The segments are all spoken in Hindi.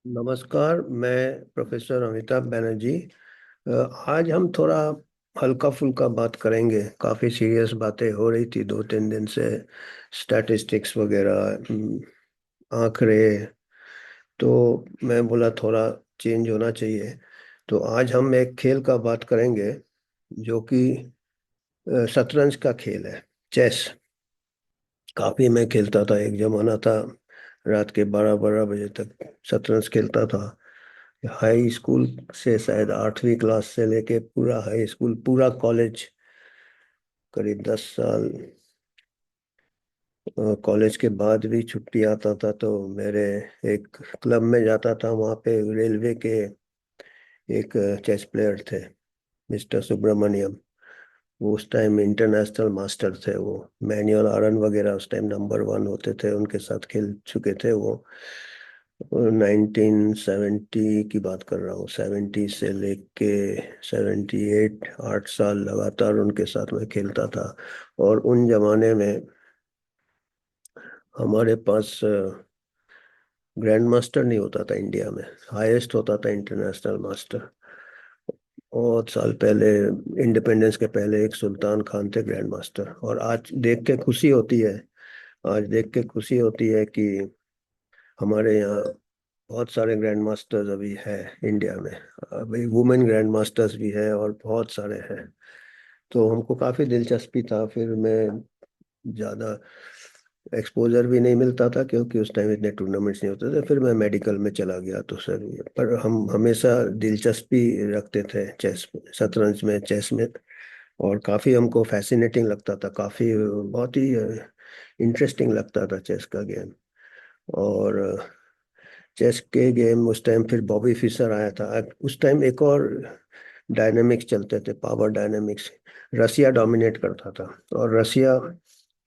नमस्कार। मैं प्रोफेसर अमिताभ बनर्जी। अ, आज हम थोड़ा हल्का फुल्का बात करेंगे। काफ़ी सीरियस बातें हो रही थी 2-3 दिन से। स्टैटिस्टिक्स वगैरह, आंकड़े। तो मैं बोला थोड़ा चेंज होना चाहिए। तो आज हम एक खेल का बात करेंगे जो कि शतरंज का खेल है, चेस। काफ़ी मैं खेलता था, एक जमाना था। रात के 12-12 बजे तक शतरंज खेलता था। हाई स्कूल से, शायद 8वीं क्लास से लेके पूरा हाई स्कूल, पूरा कॉलेज, करीब 10 साल। कॉलेज के बाद भी छुट्टी आता था तो मेरे एक क्लब में जाता था। वहाँ पे रेलवे के एक चेस प्लेयर थे, मिस्टर सुब्रमण्यम। वो उस टाइम इंटरनेशनल मास्टर थे। वो मैनुअल आरन वगैरह उस टाइम नंबर 1 होते थे, उनके साथ खेल चुके थे वो। 1970 की बात कर रहा हूँ, 70 से लेके 78, 8 साल लगातार उनके साथ मैं खेलता था। और उन जमाने में हमारे पास ग्रैंड मास्टर नहीं होता था इंडिया में। हाईएस्ट होता था इंटरनेशनल मास्टर। बहुत साल पहले, इंडिपेंडेंस के पहले, एक सुल्तान खान थे ग्रैंड मास्टर। और आज देख के खुशी होती है, आज देख के खुशी होती है कि हमारे यहाँ बहुत सारे ग्रैंड मास्टर्स अभी है इंडिया में। अभी वुमेन ग्रैंड मास्टर्स भी है और बहुत सारे हैं। तो हमको काफ़ी दिलचस्पी था। फिर मैं ज़्यादा एक्सपोजर भी नहीं मिलता था क्योंकि उस टाइम इतने टूर्नामेंट्स नहीं होते थे। फिर मैं मेडिकल में चला गया तो सर, पर हम हमेशा दिलचस्पी रखते थे चेस, शतरंज में, चेस में। और काफ़ी हमको फैसिनेटिंग लगता था, काफ़ी बहुत ही इंटरेस्टिंग लगता था चेस का गेम। और चेस के गेम उस टाइम, फिर बॉबी फिशर आया था। उस टाइम एक और डायनेमिक्स चलते थे, पावर डायनेमिक्स। रसिया डोमिनेट करता था और रसिया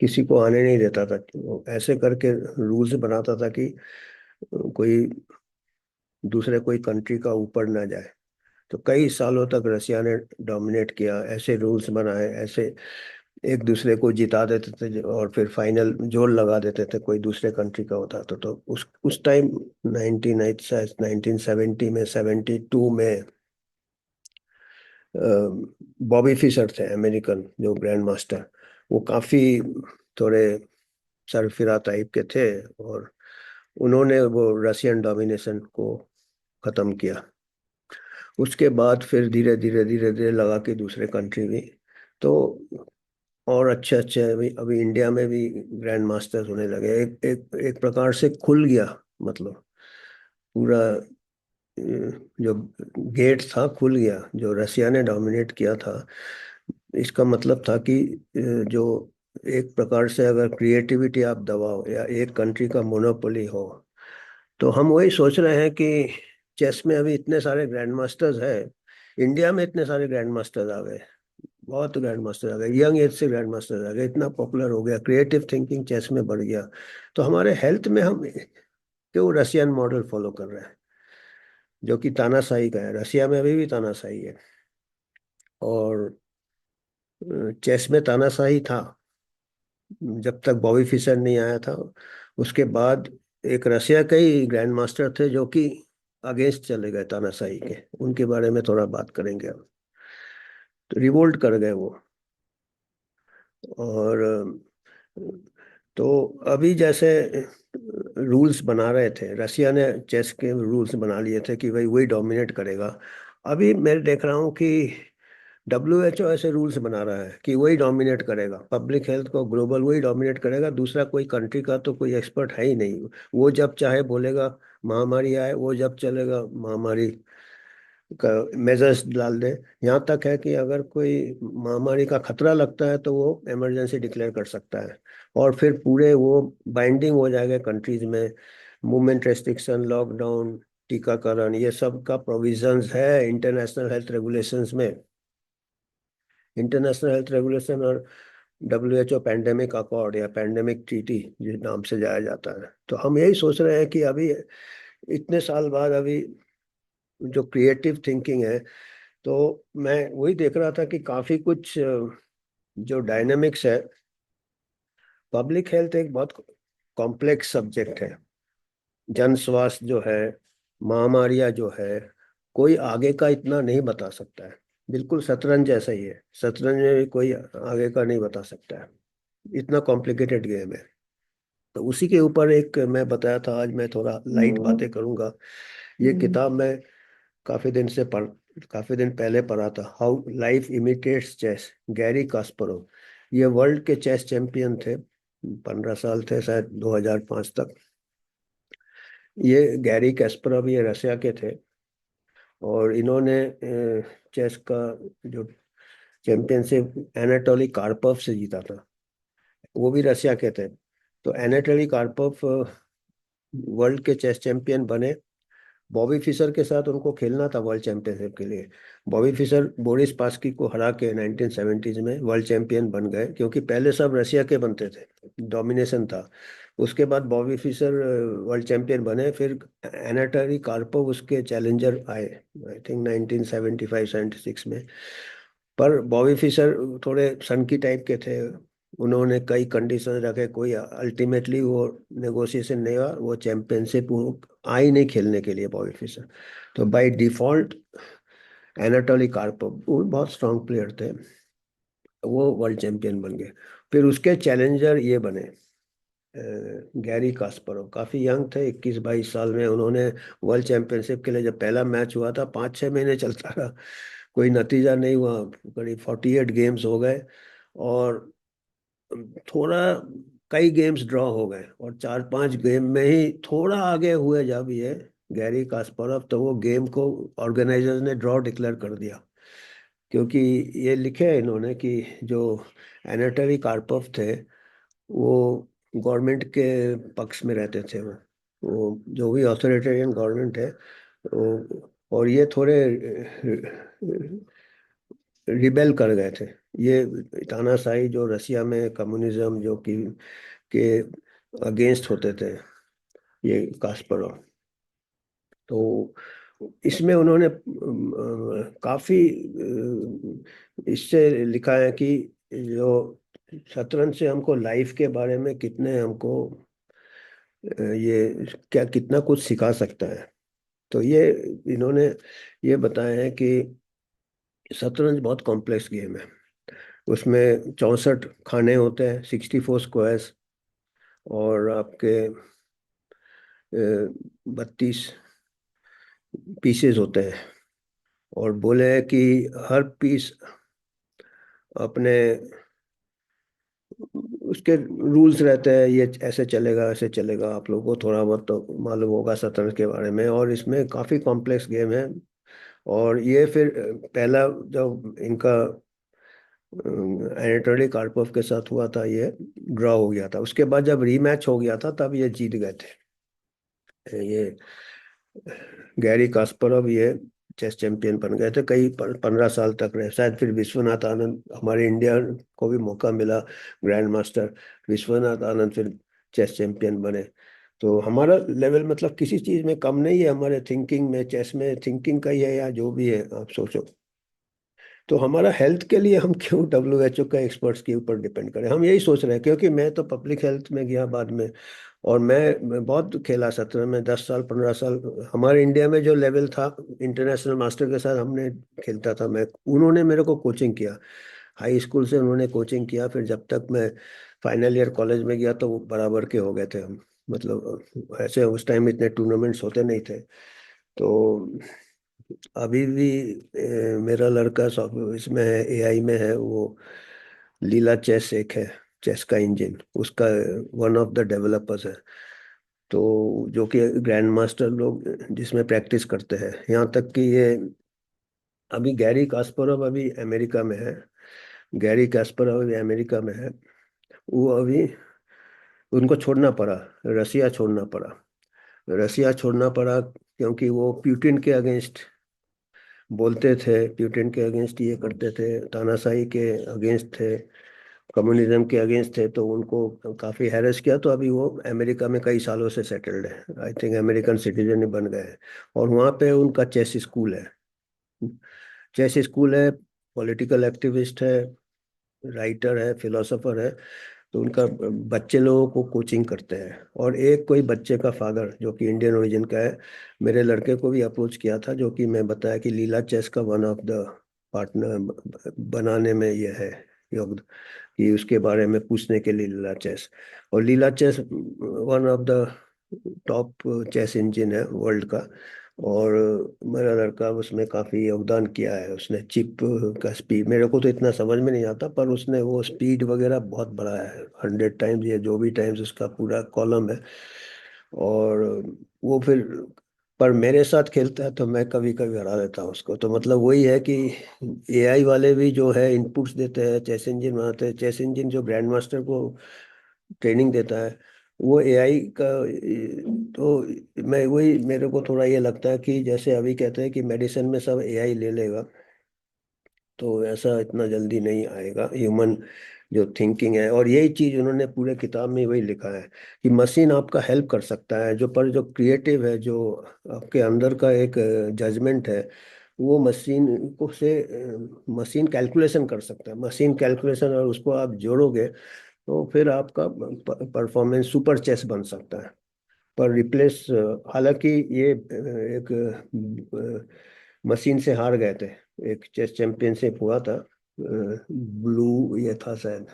किसी को आने नहीं देता था। वो ऐसे करके रूल्स बनाता था कि कोई दूसरे कोई कंट्री का ऊपर ना जाए। तो कई सालों तक रसिया ने डोमिनेट किया, ऐसे रूल्स बनाए, ऐसे एक दूसरे को जिता देते थे और फिर फाइनल जोर लगा देते थे कोई दूसरे कंट्री का होता। तो उस टाइम 1970 में, 72 में बॉबी फिशर थे, अमेरिकन जो ग्रैंड मास्टर। वो काफी थोड़े सरफिरा टाइप के थे और उन्होंने वो रशियन डोमिनेशन को खत्म किया। उसके बाद फिर धीरे धीरे धीरे धीरे लगा कि दूसरे कंट्री भी तो और अच्छे अच्छे, अभी इंडिया में भी ग्रैंड मास्टर्स होने लगे। एक एक एक प्रकार से खुल गया, मतलब पूरा जो गेट था खुल गया। जो रसिया ने डोमिनेट किया था, इसका मतलब था कि जो एक प्रकार से अगर क्रिएटिविटी आप दबाओ या एक कंट्री का मोनोपोली हो, तो हम वही सोच रहे हैं कि चेस में अभी इतने सारे ग्रैंड मास्टर्स है। इंडिया में इतने सारे ग्रैंड मास्टर्स आ गए, बहुत ग्रैंड मास्टर आ गए, यंग एज से ग्रैंड मास्टर आ गए, इतना पॉपुलर हो गया, क्रिएटिव थिंकिंग चेस में बढ़ गया। तो हमारे हेल्थ में हम क्यों रशियन मॉडल फॉलो कर रहे हैं, जो कि तानाशाही का है। रशिया में अभी भी तानाशाही है। और चेस में तानाशाही था जब तक बॉबी फिशर नहीं आया था। उसके बाद एक रशिया के ही ग्रैंड मास्टर थे जो कि अगेंस्ट चले गए तानाशाही के। उनके बारे में थोड़ा बात करेंगे हम। तो रिवोल्ट कर गए वो। और तो अभी जैसे रूल्स बना रहे थे, रशिया ने चेस के रूल्स बना लिए थे कि भाई वही डोमिनेट करेगा। अभी मैं देख रहा हूँ कि WHO ऐसे रूल्स बना रहा है कि वही डोमिनेट करेगा, पब्लिक हेल्थ को ग्लोबल वही डोमिनेट करेगा। दूसरा कोई कंट्री का तो कोई एक्सपर्ट है ही नहीं। वो जब चाहे बोलेगा महामारी आए, वो जब चलेगा महामारी का मेजर्स डाल दे। यहाँ तक है कि अगर कोई महामारी का खतरा लगता है तो वो इमरजेंसी डिक्लेयर कर सकता है। और फिर पूरे वो बाइंडिंग हो जाएगा कंट्रीज में। मूवमेंट रेस्ट्रिक्शन, लॉकडाउन, टीकाकरण, ये सब का प्रोविजंस है इंटरनेशनल हेल्थ रेगुलेशंस में। इंटरनेशनल हेल्थ रेगुलेशन और WHO पैंडेमिक अकॉर्ड या पैंडेमिक ट्रीटी जिस नाम से जाया जाता है। तो हम यही सोच रहे हैं कि अभी इतने साल बाद अभी जो क्रिएटिव थिंकिंग है, तो मैं वही देख रहा था कि काफी कुछ जो डायनेमिक्स है। पब्लिक हेल्थ एक बहुत कॉम्प्लेक्स सब्जेक्ट है। जन स्वास्थ्य जो है, महामारियां जो है, कोई आगे का इतना नहीं बता सकता है। बिल्कुल शतरंज जैसा ही है, शतरंज में भी कोई आगे का नहीं बता सकता है, इतना कॉम्प्लिकेटेड गेम है। तो उसी के ऊपर एक मैं बताया था, आज मैं थोड़ा लाइट बातें करूंगा। ये किताब मैं काफी दिन से पढ़ काफी दिन पहले पढ़ा था, how life imitates chess, Garry Kasparov. ये वर्ल्ड के चेस चैंपियन थे, 15 साल थे शायद 2005 तक। ये गैरी कैस्परोव ये रशिया के थे, और इन्होंने चेस का जो चैंपियनशिप एनाटोली कार्पव से जीता था। वो भी रशिया के थे। तो एनाटोली कार्पव वर्ल्ड के चेस चैंपियन बने। बॉबी फिशर के साथ उनको खेलना था वर्ल्ड चैंपियनशिप के लिए। बॉबी फिशर बोरिस पास्की को हरा के 1970s में वर्ल्ड चैंपियन बन गए, क्योंकि पहले सब रशिया के बनते थे, डोमिनेशन था। उसके बाद बॉबी फिशर वर्ल्ड चैंपियन बने, फिर एनाटोली कार्पोव उसके चैलेंजर आए, आई थिंक 1975-76 में। पर बॉबी फिशर थोड़े सनकी टाइप के थे। उन्होंने कई कंडीशन रखे, कोई अल्टीमेटली वो नेगोशिएशन नहीं हुआ, वो चैंपियनशिप आई नहीं खेलने के लिए बॉबी फिशर। तो बाय डिफॉल्ट एनाटोली कार्पोव, वो बहुत स्ट्रांग प्लेयर थे, वो वर्ल्ड चैंपियन बन गए। फिर उसके चैलेंजर ये बने गैरी कास्परोव। काफी यंग थे, 21-22 साल में उन्होंने वर्ल्ड चैंपियनशिप के लिए, जब पहला मैच हुआ था 5-6 महीने चलता रहा, कोई नतीजा नहीं हुआ, करीब 48 गेम्स हो गए। और थोड़ा कई गेम्स ड्रॉ हो गए, और 4-5 गेम में ही थोड़ा आगे हुए जब ये गैरी कास्परोव, तो वो गेम को ऑर्गेनाइजर्स ने ड्रॉ डिक्लेयर कर दिया। क्योंकि ये लिखे है इन्होंने कि जो एनाटोली कार्पोव थे, वो गवर्नमेंट के पक्ष में रहते थे। वो जो भी ऑथोरिटेरियन गवर्नमेंट है वो, और ये थोड़े रिबेल कर गए थे। ये तानाशाही जो रशिया में कम्युनिज्म जो कि के अगेंस्ट होते थे, ये कास्परोव। तो इसमें उन्होंने काफी इससे लिखा है कि जो शतरंज से हमको लाइफ के बारे में कितने हमको ये क्या कितना कुछ सिखा सकता है। तो ये इन्होंने ये बताया है कि शतरंज बहुत कॉम्प्लेक्स गेम है। उसमें 64 खाने होते हैं, 64 स्क्वायर्स, और आपके 32 पीसेस होते हैं। और बोले हैं कि हर पीस अपने उसके रूल्स रहते हैं, ये ऐसे चलेगा ऐसे चलेगा। आप लोगों को थोड़ा बहुत तो मालूम होगा शतरंज के बारे में, और इसमें काफ़ी कॉम्प्लेक्स गेम है। और ये फिर पहला जब इनका एनाटोली कार्पोव के साथ हुआ था, ये ड्रॉ हो गया था। उसके बाद जब रीमैच हो गया था तब ये जीत गए थे। ये गैरी कास्परोव ये चेस चैंपियन बन गए थे, कई 15 साल तक रहे शायद। फिर विश्वनाथ आनंद, हमारे इंडिया को भी मौका मिला, ग्रैंड मास्टर विश्वनाथ आनंद फिर चेस चैंपियन बने। तो हमारा लेवल मतलब किसी चीज में कम नहीं है, हमारे थिंकिंग में, चेस में थिंकिंग का ही है, या जो भी है आप सोचो। तो हमारा हेल्थ के लिए हम क्यों WHO का एक्सपर्ट्स के ऊपर डिपेंड करें, हम यही सोच रहे हैं। क्योंकि मैं तो पब्लिक हेल्थ में गया बाद में, और मैं बहुत खेला शतरंज में, 10 साल 15 साल। हमारे इंडिया में जो लेवल था, इंटरनेशनल मास्टर के साथ हमने खेलता था मैं, उन्होंने मेरे को कोचिंग किया, हाई स्कूल से उन्होंने कोचिंग किया। फिर जब तक मैं फाइनल ईयर कॉलेज में गया तो वो बराबर के हो गए थे हम। मतलब ऐसे उस टाइम इतने टूर्नामेंट्स होते नहीं थे। तो अभी भी मेरा लड़का सब इसमें है, AI में है वो। लीला चेस एक है, चेस का इंजन उसका वन ऑफ द डेवलपर्स है। तो जो कि ग्रैंड मास्टर लोग जिसमें प्रैक्टिस करते हैं, यहाँ तक कि ये अभी गैरी कास्परोव अभी अमेरिका में है। गैरी कास्परोव अभी अमेरिका में है। वो अभी उनको छोड़ना पड़ा, रसिया छोड़ना पड़ा। रसिया छोड़ना पड़ा क्योंकि वो प्यूटिन के अगेंस्ट बोलते थे, प्यूटिन के अगेंस्ट ये करते थे, तानाशाही के अगेंस्ट थे, कम्युनिज्म के अगेंस्ट थे। तो उनको काफ़ी हैरेस किया। तो अभी वो अमेरिका में कई सालों से सेटल्ड है, आई थिंक अमेरिकन सिटीजन ही बन गए हैं। और वहाँ पे उनका चेस स्कूल है। चेस स्कूल है, पॉलिटिकल एक्टिविस्ट है, राइटर है, फिलोसोफर है। तो उनका बच्चे लोगों को कोचिंग करते हैं। और एक कोई बच्चे का फादर जो कि इंडियन ओरिजिन का है, मेरे लड़के को भी अप्रोच किया था, जो कि मैं बताया कि लीला चेस का वन ऑफ द पार्टनर बनाने में ये है योगदान, कि उसके बारे में पूछने के लिए लीला चेस। और Leela chess one of the top chess engine है वर्ल्ड का। और मेरा लड़का उसमें काफ़ी योगदान किया है। उसने चिप का स्पीड, मेरे को तो इतना समझ में नहीं आता, पर उसने वो स्पीड वगैरह बहुत बढ़ाया है, 100 टाइम्स या जो भी टाइम्स उसका पूरा कॉलम है। और वो फिर, पर मेरे साथ खेलता है तो मैं कभी कभी हरा देता हूँ उसको। तो मतलब वही है कि एआई वाले भी जो है इनपुट्स देते हैं, चेस इंजन बनाते हैं, चेस इंजन जो ग्रैंड मास्टर को ट्रेनिंग देता है वो एआई का। तो मैं वही, मेरे को थोड़ा ये लगता है कि जैसे अभी कहते हैं कि मेडिसिन में सब एआई ले लेगा, तो ऐसा इतना जल्दी नहीं आएगा। ह्यूमन जो थिंकिंग है, और यही चीज उन्होंने पूरे किताब में वही लिखा है कि मशीन आपका हेल्प कर सकता है, जो पर जो क्रिएटिव है, जो आपके अंदर का एक जजमेंट है, वो मशीन को से मशीन कैलकुलेशन कर सकता है। मशीन कैलकुलेशन, और उसको आप जोड़ोगे तो फिर आपका परफॉर्मेंस सुपर चेस बन सकता है। पर रिप्लेस, हालांकि ये एक मशीन से हार गए थे। एक चेस चैंपियनशिप हुआ था, ब्लू ये था शायद,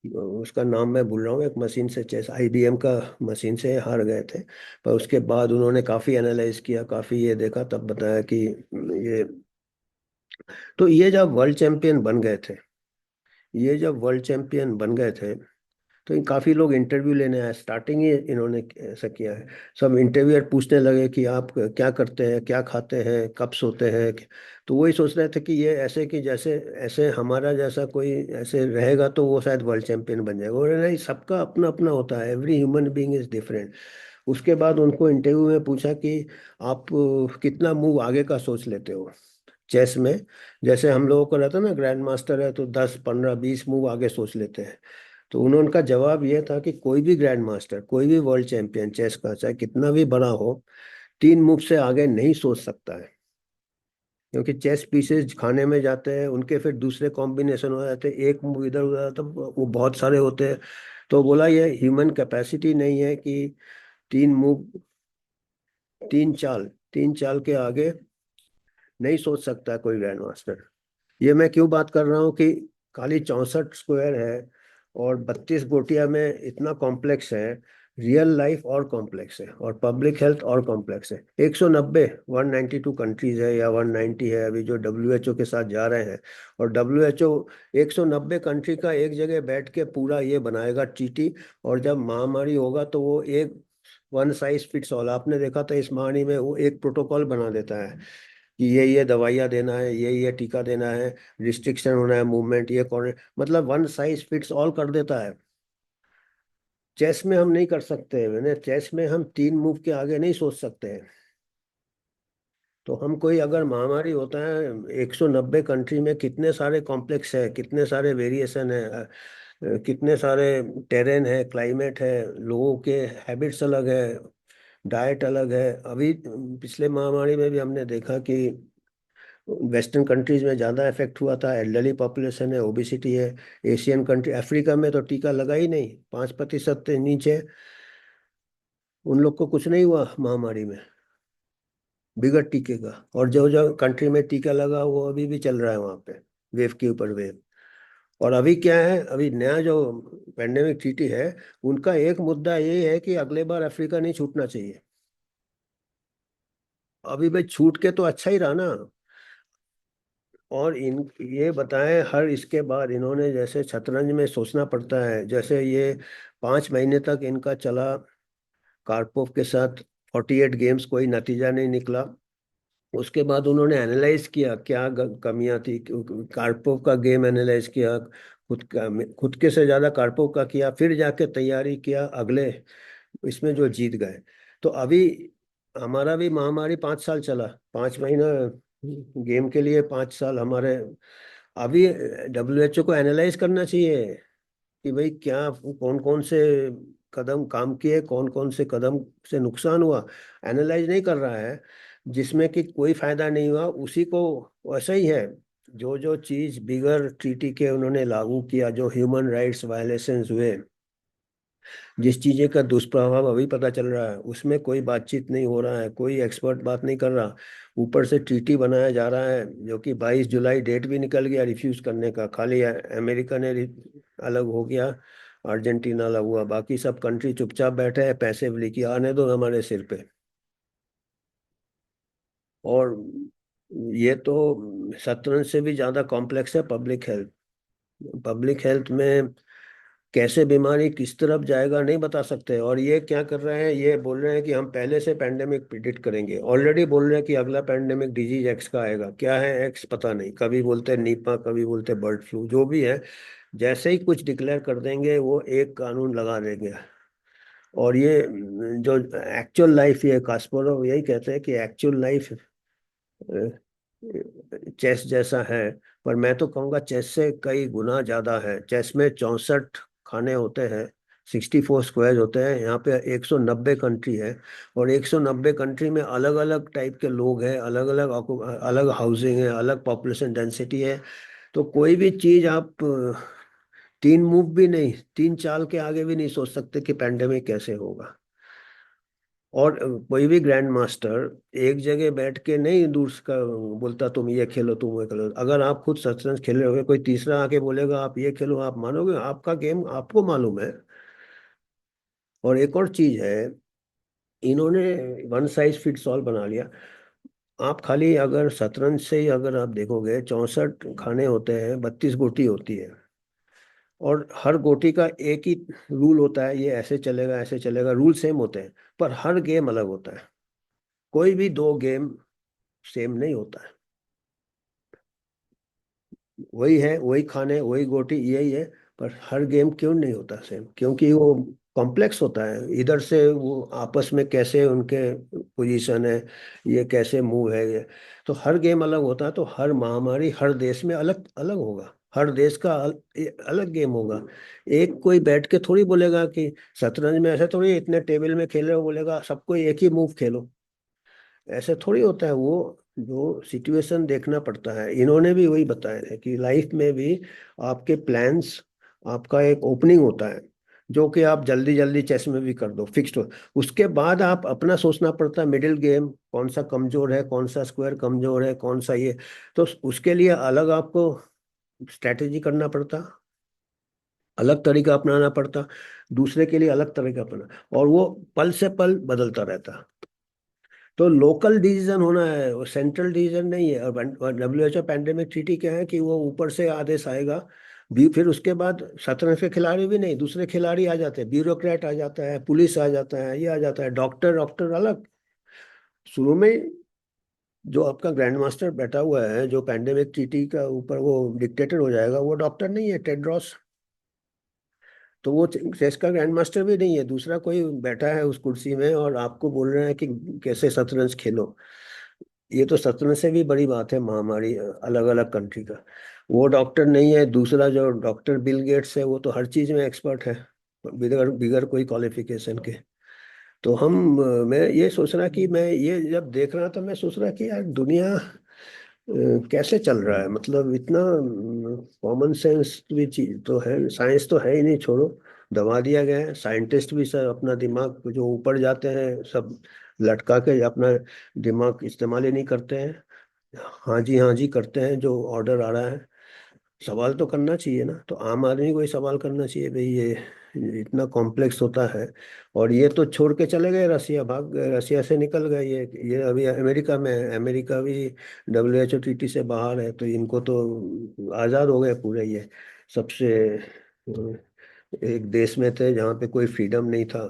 उसका नाम मैं भूल रहा हूँ। एक मशीन से चेस, आईबीएम का मशीन से हार गए थे। पर उसके बाद उन्होंने काफ़ी एनालाइज किया, काफ़ी ये देखा, तब बताया कि ये, तो ये जब वर्ल्ड चैंपियन बन गए थे, ये जब वर्ल्ड चैंपियन बन गए थे, तो इन काफी लोग इंटरव्यू लेने आए। स्टार्टिंग ही इन्होंने ऐसा किया है। सब इंटरव्यूअर पूछने लगे कि आप क्या करते हैं, क्या खाते हैं, कब सोते हैं। तो वही सोच रहे थे कि ये ऐसे, कि जैसे ऐसे हमारा जैसा कोई ऐसे रहेगा तो वो शायद वर्ल्ड चैंपियन बन जाएगा। और नहीं, सबका अपना अपना होता है, every human being is different. उसके बाद उनको इंटरव्यू में पूछा कि आप कितना मूव आगे का सोच लेते हो चेस में। जैसे हम लोगों को रहता है ना, ग्रैंड मास्टर है तो 10 15 20 मूव आगे सोच लेते हैं। तो उन्होंने, उनका जवाब ये था कि कोई भी ग्रैंड मास्टर, कोई भी वर्ल्ड चैंपियन चेस का, चाहे कितना भी बड़ा हो, 3 मूव से आगे नहीं सोच सकता है। क्योंकि चेस पीसेस खाने में जाते हैं, उनके फिर दूसरे कॉम्बिनेशन हो जाते हैं, एक मूव इधर उधर, तो वो बहुत सारे होते हैं। तो बोला ये ह्यूमन कैपेसिटी नहीं है कि 3 मूव, 3 चाल के आगे नहीं सोच सकता है कोई ग्रैंड मास्टर। ये मैं क्यों बात कर रहा हूँ कि खाली 64 स्क्वायर है और 32 गोटियां में इतना कॉम्प्लेक्स है। रियल लाइफ और कॉम्प्लेक्स है, और पब्लिक हेल्थ और कॉम्प्लेक्स है। 190, 192 कंट्रीज है या 190 है अभी जो डब्ल्यूएचओ के साथ जा रहे हैं। और डब्ल्यूएचओ 190 कंट्री का एक जगह बैठ के पूरा ये बनाएगा चीटी। और जब महामारी होगा तो वो एक वन साइज फिट्स ऑल, आपने देखा था इस महामारी में, वो एक प्रोटोकॉल बना देता है कि ये दवाइयाँ देना है, ये टीका देना है, रिस्ट्रिक्शन होना है मूवमेंट, ये कौन, मतलब वन साइज फिट्स ऑल कर देता है। चेस में हम नहीं कर सकते, मैंने चेस में हम 3 मूव के आगे नहीं सोच सकते हैं। तो हम कोई अगर महामारी होता है, 190 कंट्री में कितने सारे कॉम्प्लेक्स है, कितने सारे वेरिएशन है, कितने सारे टेरेन है, क्लाइमेट है, लोगों के हैबिट्स अलग है, डाइट अलग है। अभी पिछले महामारी में भी हमने देखा कि वेस्टर्न कंट्रीज में ज़्यादा इफेक्ट हुआ था, एल्डरली पॉपुलेशन है, ओबिसिटी है। एशियन कंट्री, अफ्रीका में तो टीका लगा ही नहीं, 5% से नीचे, उन लोग को कुछ नहीं हुआ महामारी में बिगड़ टीके का। और जो जो कंट्री में टीका लगा वो अभी भी चल रहा है वहाँ पे, वेव के ऊपर वेव। और अभी क्या है, अभी नया जो पेंडेमिक ट्रीटी है, उनका एक मुद्दा ये है कि अगले बार अफ्रीका नहीं छूटना चाहिए। अभी भाई छूट के तो अच्छा ही रहा ना। और इन, ये बताएं, हर इसके बाद इन्होंने, जैसे शतरंज में सोचना पड़ता है, जैसे ये 5 महीने तक इनका चला कार्पोव के साथ, 48 गेम्स, कोई नतीजा नहीं निकला। उसके बाद उन्होंने एनालाइज किया क्या कमियां थी। कार्पोव का गेम एनालाइज किया, खुद के से ज्यादा कार्पोव का किया, फिर जाके तैयारी किया अगले इसमें जो जीत गए। तो अभी हमारा भी महामारी 5 साल चला, 5 महीना गेम के लिए 5 साल हमारे। अभी डब्ल्यूएचओ को एनालाइज करना चाहिए कि भाई क्या, कौन कौन से कदम काम किए, कौन कौन से कदम से नुकसान हुआ। एनालाइज नहीं कर रहा है, जिसमें कि कोई फायदा नहीं हुआ उसी को वैसा ही है। जो जो चीज बिगर ट्रीटी के उन्होंने लागू किया, जो ह्यूमन राइट्स वायलेशंस हुए, जिस चीजें का दुष्प्रभाव अभी पता चल रहा है, उसमें कोई बातचीत नहीं हो रहा है, कोई एक्सपर्ट बात नहीं कर रहा। ऊपर से ट्रीटी बनाया जा रहा है, जो कि 22 जुलाई डेट भी निकल गया रिफ्यूज करने का। खाली अमेरिका ने अलग हो गया, अर्जेंटीना अलग हुआ, बाकी सब कंट्री चुपचाप बैठे हैं, पैसे लेके आने दो हमारे सिर पे। और ये तो शतरंज से भी ज्यादा कॉम्प्लेक्स है पब्लिक हेल्थ। पब्लिक हेल्थ में कैसे बीमारी किस तरफ जाएगा नहीं बता सकते। और ये क्या कर रहे हैं, ये बोल रहे हैं कि हम पहले से पेंडेमिक प्रिडिक्ट करेंगे। ऑलरेडी बोल रहे हैं कि अगला पेंडेमिक डिजीज एक्स का आएगा। क्या है एक्स पता नहीं, कभी बोलते हैं नीपा, कभी बोलते हैं बर्ड फ्लू, जो भी है। जैसे ही कुछ डिक्लेयर कर देंगे वो एक कानून लगा देंगे। और ये जो एक्चुअल लाइफ, ये कास्परोव यही कहते हैं कि एक्चुअल लाइफ चेस जैसा है। पर मैं तो कहूँगा चेस से कई गुना ज्यादा है। चेस में 64 खाने होते हैं, 64 स्क्वायर होते हैं। यहाँ पे 190 कंट्री है, और 190 कंट्री में अलग अलग टाइप के लोग हैं, अलग अलग अलग हाउसिंग है, अलग पॉपुलेशन डेंसिटी है। तो कोई भी चीज आप 3 मूव भी नहीं, 3 चाल के आगे भी नहीं सोच सकते कि पेंडेमिक कैसे होगा। और कोई भी ग्रैंड मास्टर एक जगह बैठ के नहीं दूर का बोलता तुम ये खेलो तुम वो खेलो। अगर आप खुद शतरंज खेल रहे होगे, कोई तीसरा आके बोलेगा आप ये खेलो, आप मानोगे? आपका गेम आपको मालूम है। और एक और चीज है, इन्होंने वन साइज फिट्स ऑल बना लिया। आप खाली अगर शतरंज से ही अगर आप देखोगे, 64 खाने होते हैं, 32 गोटी होती है, और हर गोटी का एक ही रूल होता है, ये ऐसे चलेगा ऐसे चलेगा, रूल सेम होते हैं। पर हर गेम अलग होता है। कोई भी दो गेम सेम नहीं होता है। वही है, वही खाने, वही गोटी, यही है। पर हर गेम क्यों नहीं होता सेम? क्योंकि वो कॉम्प्लेक्स होता है। इधर से वो आपस में कैसे उनके पोजीशन है, ये कैसे मूव है, ये तो हर गेम अलग होता है। तो हर महामारी हर देश में अलग अलग होगा, हर देश का अलग गेम होगा। एक कोई बैठ के थोड़ी बोलेगा कि शतरंज में ऐसे थोड़ी इतने टेबल में खेल रहे हो, बोलेगा सबको एक ही मूव खेलो। ऐसे थोड़ी होता है। वो जो सिचुएशन देखना पड़ता है, इन्होंने भी वही बताया है कि लाइफ में भी आपके प्लान्स, आपका एक ओपनिंग होता है, जो कि आप जल्दी जल्दी चेस में भी कर दो, फिक्स्ड हो। उसके बाद आप अपना सोचना पड़ता है मिडिल गेम कौन सा कमजोर है, कौन सा स्क्वायर कमजोर है, कौन सा ये। तो उसके लिए अलग आपको स्ट्रैटेजी करना पड़ता, अलग तरीका अपनाना पड़ता, दूसरे के लिए अलग तरीका अपना। और वो पल से पल बदलता रहता। तो लोकल डिसीजन होना है, वो सेंट्रल डिसीजन नहीं है। और WHO पैंडेमिक ट्रीटी क्या है कि वो ऊपर से आदेश आएगा भी, फिर उसके बाद शतरंज के खिलाड़ी भी नहीं, दूसरे खिलाड़ी आ जाते हैं, ब्यूरोक्रेट आ जाता है, पुलिस आ जाता है, ये आ जाता है, डॉक्टर डॉक्टर अलग। शुरू में जो आपका ग्रैंड मास्टर बैठा हुआ है, जो पैंडेमिक ट्रीटी का ऊपर वो डिक्टेटर हो जाएगा, वो डॉक्टर नहीं है, टेड्रोस। तो वो चेस का ग्रैंड मास्टर भी नहीं है, दूसरा कोई बैठा है उस कुर्सी में और आपको बोल रहे हैं कि कैसे शतरंज खेलो। ये तो शतरंज से भी बड़ी बात है महामारी अलग अलग कंट्री का। वो डॉक्टर नहीं है, दूसरा जो डॉक्टर बिल गेट्स है, वो तो हर चीज में एक्सपर्ट है, बिगर बिगर कोई क्वालिफिकेशन के। तो मैं ये सोच रहा कि मैं ये जब देख रहा था, मैं सोच रहा कि यार दुनिया कैसे चल रहा है। मतलब इतना कॉमन सेंस भी चीज तो है, साइंस तो है ही नहीं, छोड़ो, दबा दिया गया है। साइंटिस्ट भी सर अपना दिमाग जो ऊपर जाते हैं सब लटका के अपना दिमाग इस्तेमाल ही नहीं करते हैं। हाँ जी करते हैं जो ऑर्डर आ रहा है। सवाल तो करना चाहिए ना, तो आम आदमी को ही सवाल करना चाहिए भाई, ये इतना कॉम्प्लेक्स होता है। और ये तो छोड़ के चले गए, रसिया भाग गए, रसिया से निकल गए। ये अभी अमेरिका में है, अमेरिका भी WHO TT से बाहर है। तो इनको तो आज़ाद हो गए पूरे। ये सबसे एक देश में थे जहाँ पे कोई फ्रीडम नहीं था,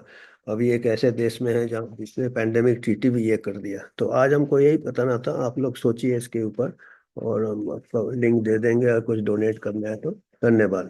अभी एक ऐसे देश में है जहाँ जिसने पैंडेमिक ट्रीटी भी ये कर दिया। तो आज हमको यही बताना था, आप लोग सोचिए इसके ऊपर, और हम आपको लिंक दे देंगे, अगर कुछ डोनेट करना है तो। धन्यवाद।